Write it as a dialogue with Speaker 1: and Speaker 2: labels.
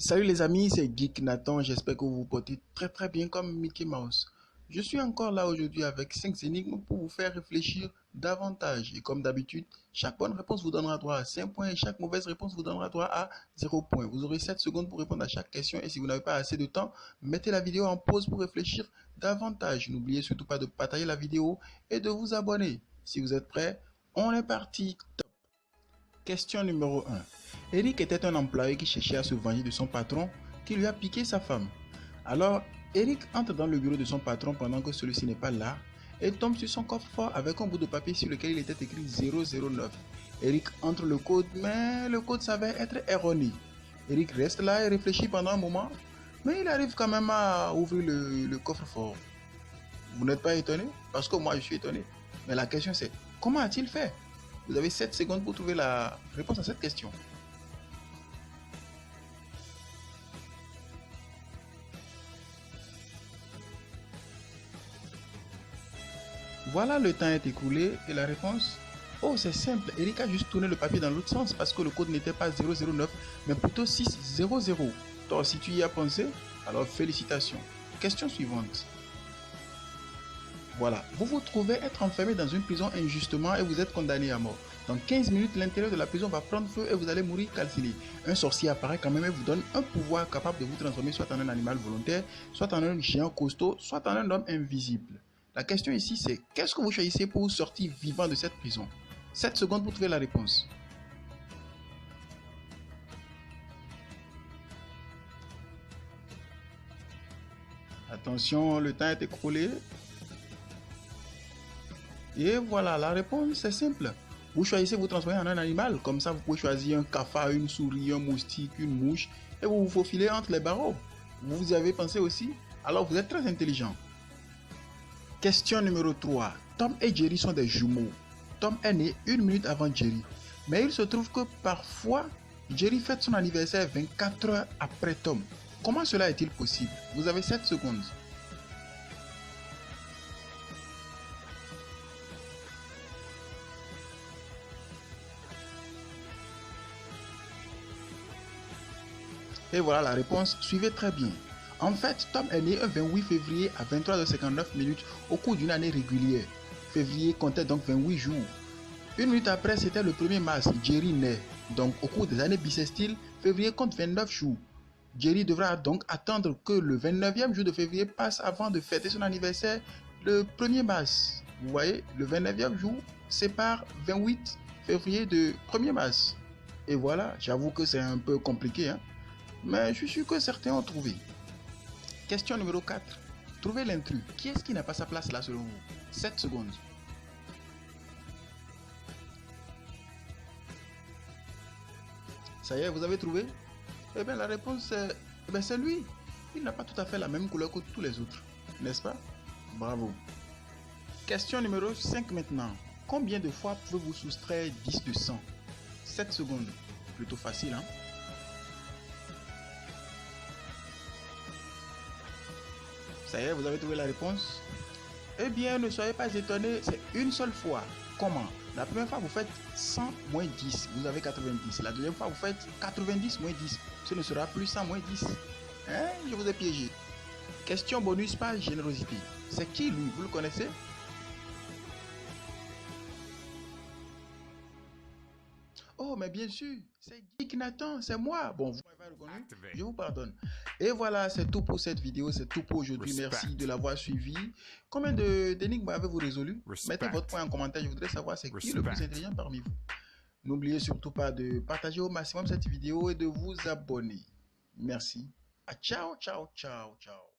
Speaker 1: Salut les amis, c'est Geek Nathan, j'espère que vous vous portez très bien comme Mickey Mouse. Je suis encore là aujourd'hui avec 5 énigmes pour vous faire réfléchir davantage. Et comme d'habitude, chaque bonne réponse vous donnera droit à 5 points et chaque mauvaise réponse vous donnera droit à 0 points. Vous aurez 7 secondes pour répondre à chaque question et si vous n'avez pas assez de temps, mettez la vidéo en pause pour réfléchir davantage. N'oubliez surtout pas de partager la vidéo et de vous abonner. Si vous êtes prêts, on est parti. Question numéro 1. Eric était un employé qui cherchait à se venger de son patron qui lui a piqué sa femme. Alors, Eric entre dans le bureau de son patron pendant que celui-ci n'est pas là et tombe sur son coffre-fort avec un bout de papier sur lequel il était écrit 009. Eric entre le code, mais le code s'avère être erroné. Eric reste là et réfléchit pendant un moment, mais il arrive quand même à ouvrir le coffre-fort. Vous n'êtes pas étonné? Parce que moi je suis étonné. Mais la question c'est, comment a-t-il fait? Vous avez 7 secondes pour trouver la réponse à cette question. Voilà, le temps est écoulé et la réponse? Oh, c'est simple. Eric a juste tourné le papier dans l'autre sens parce que le code n'était pas 009, mais plutôt 600. Donc, si tu y as pensé, alors félicitations. Question suivante. Voilà, vous vous trouvez être enfermé dans une prison injustement et vous êtes condamné à mort. Dans 15 minutes, l'intérieur de la prison va prendre feu et vous allez mourir calciné. Un sorcier apparaît quand même et vous donne un pouvoir capable de vous transformer soit en un animal volontaire, soit en un géant costaud, soit en un homme invisible. La question ici c'est, qu'est-ce que vous choisissez pour sortir vivant de cette prison? 7 secondes pour trouver la réponse. Attention, le temps est écoulé. Et voilà, la réponse est simple. Vous choisissez vous transformer en un animal. Comme ça, vous pouvez choisir un cafard, une souris, un moustique, une mouche. Et vous vous faufilez entre les barreaux. Vous y avez pensé aussi? Alors vous êtes très intelligent. Question numéro 3. Tom et Jerry sont des jumeaux. Tom est né 1 minute avant Jerry. Mais il se trouve que parfois, Jerry fête son anniversaire 24 heures après Tom. Comment cela est-il possible? Vous avez 7 secondes. Et voilà la réponse, suivez très bien. En fait, Tom est né un 28 février à 23h59 minutes au cours d'une année régulière. Février comptait donc 28 jours. 1 minute après, c'était le 1er mars, Jerry naît. Donc au cours des années bissextiles, février compte 29 jours. Jerry devra donc attendre que le 29e jour de février passe avant de fêter son anniversaire le 1er mars. Vous voyez, le 29e jour sépare 28 février de 1er mars. Et voilà, j'avoue que c'est un peu compliqué, hein? Mais je suis sûr que certains ont trouvé. Question numéro 4. Trouvez l'intrus. Qui est-ce qui n'a pas sa place là selon vous? 7 secondes. Ça y est, vous avez trouvé? Eh bien la réponse c'est lui. Il n'a pas tout à fait la même couleur que tous les autres. N'est-ce pas? Bravo. Question numéro 5 maintenant. Combien de fois pouvez-vous soustraire 10 de 100? 7 secondes. Plutôt facile, hein? Ça y est, vous avez trouvé la réponse? Eh bien, ne soyez pas étonnés, c'est une seule fois. Comment? La première fois, vous faites 100 moins 10, vous avez 90. La deuxième fois, vous faites 90 moins 10, ce ne sera plus 100 moins 10. Hein? Je vous ai piégé. Question bonus par générosité. C'est qui lui? Vous le connaissez? Oh, mais bien sûr, c'est Geek Nathan, c'est moi. Bon, vous m'avez reconnu, je vous pardonne. Et voilà, c'est tout pour cette vidéo, c'est tout pour aujourd'hui. Merci de l'avoir suivi. Combien d'énigmes avez-vous résolu? Mettez votre point en commentaire, je voudrais savoir c'est qui le plus intelligent parmi vous. N'oubliez surtout pas de partager au maximum cette vidéo et de vous abonner. Merci. Ciao, ciao, ciao, ciao.